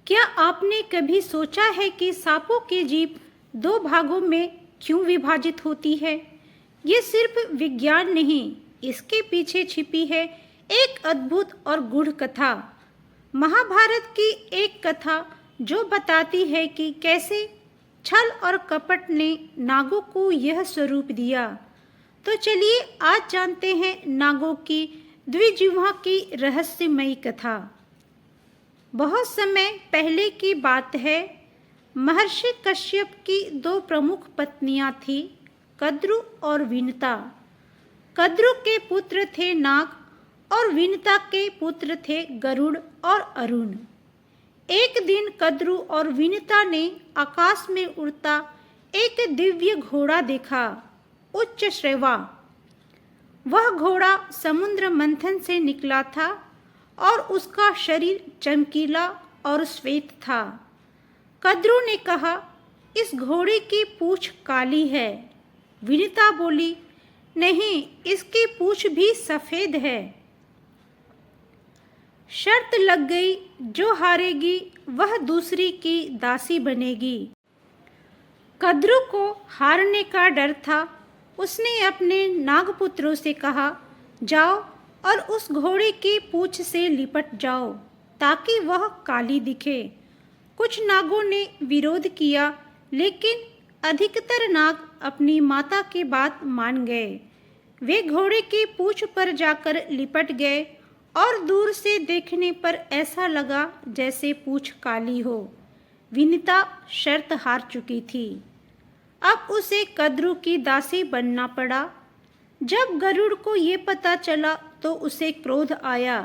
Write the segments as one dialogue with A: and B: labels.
A: क्या आपने कभी सोचा है कि सांपों की जीभ दो भागों में क्यों विभाजित होती है? ये सिर्फ विज्ञान नहीं, इसके पीछे छिपी है एक अद्भुत और गूढ़ कथा। महाभारत की एक कथा जो बताती है कि कैसे छल और कपट ने नागों को यह स्वरूप दिया। तो चलिए आज जानते हैं नागों की द्विजिह्वा की रहस्यमयी कथा। बहुत समय पहले की बात है। महर्षि कश्यप की दो प्रमुख पत्नियां थीं, कद्रु और विनता। कद्रु के पुत्र थे नाग और विनता के पुत्र थे गरुड़ और अरुण। एक दिन कद्रु और विनता ने आकाश में उड़ता एक दिव्य घोड़ा देखा, उच्च श्रेवा। वह घोड़ा समुद्र मंथन से निकला था और उसका शरीर चमकीला और श्वेत था। कद्रु ने कहा, इस घोड़े की पूंछ काली है। विनता बोली, नहीं, इसकी पूंछ भी सफेद है। शर्त लग गई, जो हारेगी वह दूसरी की दासी बनेगी। कद्रु को हारने का डर था। उसने अपने नागपुत्रों से कहा, जाओ और उस घोड़े की पूंछ से लिपट जाओ ताकि वह काली दिखे। कुछ नागों ने विरोध किया, लेकिन अधिकतर नाग अपनी माता की बात मान गए। वे घोड़े की पूंछ पर जाकर लिपट गए और दूर से देखने पर ऐसा लगा जैसे पूंछ काली हो। विनता शर्त हार चुकी थी। अब उसे कद्रु की दासी बनना पड़ा। जब गरुड़ को ये पता चला तो उसे क्रोध आया।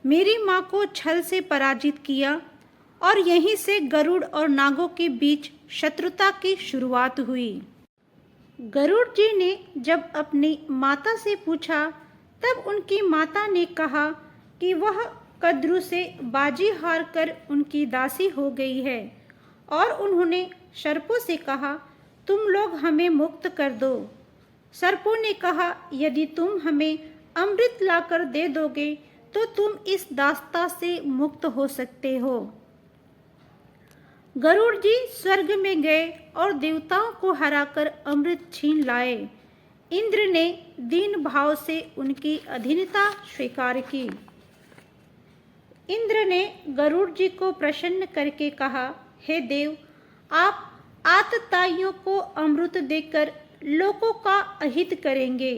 A: मेरी माँ को छल से पराजित किया, और यहीं से गरुड़ और नागों के बीच शत्रुता की शुरुआत हुई। गरुड़ जी ने जब अपनी माता से पूछा, तब उनकी माता ने कहा कि वह कद्रु से बाजी हार कर उनकी दासी हो गई है, और उन्होंने सर्पों से कहा, तुम लोग हमें मुक्त कर दो। सर्पों ने कहा, यदि तुम हमें अमृत लाकर दे दोगे तो तुम इस दास्ता से मुक्त हो सकते हो। गरुड़ जी स्वर्ग में गए और देवताओं को हराकर अमृत छीन लाए। इंद्र ने दीन भाव से उनकी अधीनता स्वीकार की। इंद्र ने गरुड़ जी को प्रसन्न करके कहा, हे देव, आप आतताइयों को अमृत देकर लोगों का अहित करेंगे।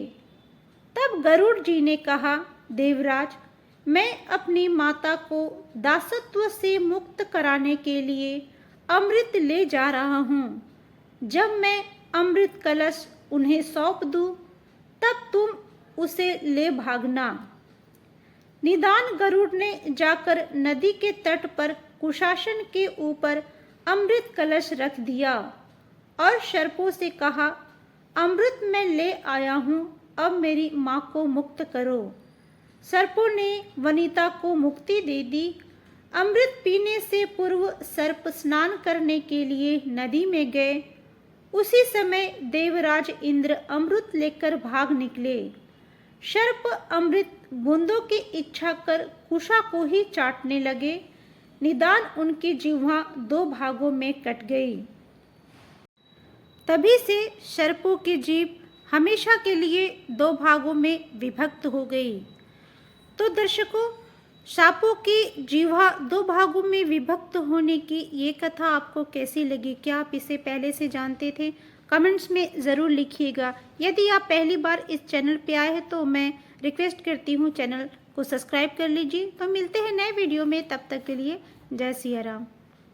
A: तब गरुड़ जी ने कहा, देवराज, मैं अपनी माता को दासत्व से मुक्त कराने के लिए अमृत ले जा रहा हूँ। जब मैं अमृत कलश उन्हें सौंप दूँ, तब तुम उसे ले भागना। निदान गरुड़ ने जाकर नदी के तट पर कुशासन के ऊपर अमृत कलश रख दिया और सर्पों से कहा, अमृत मैं ले आया हूँ, अब मेरी माँ को मुक्त करो। सर्पों ने वनिता को मुक्ति दे दी। अमृत पीने से पूर्व सर्प स्नान करने के लिए नदी में गए। उसी समय देवराज इंद्र अमृत लेकर भाग निकले। सर्प अमृत बूंदों की इच्छा कर कुशा को ही चाटने लगे। निदान उनकी जिह्वा दो भागों में कट गई। तभी से सर्पों की जीभ हमेशा के लिए दो भागों में विभक्त हो गई। तो दर्शकों, सांपों की जिह्वा दो भागों में विभक्त होने की ये कथा आपको कैसी लगी? क्या आप इसे पहले से जानते थे? कमेंट्स में ज़रूर लिखिएगा। यदि आप पहली बार इस चैनल पे आए हैं तो मैं रिक्वेस्ट करती हूँ चैनल को सब्सक्राइब कर लीजिए। तो मिलते हैं नए वीडियो में, तब तक के लिए जय सिया राम।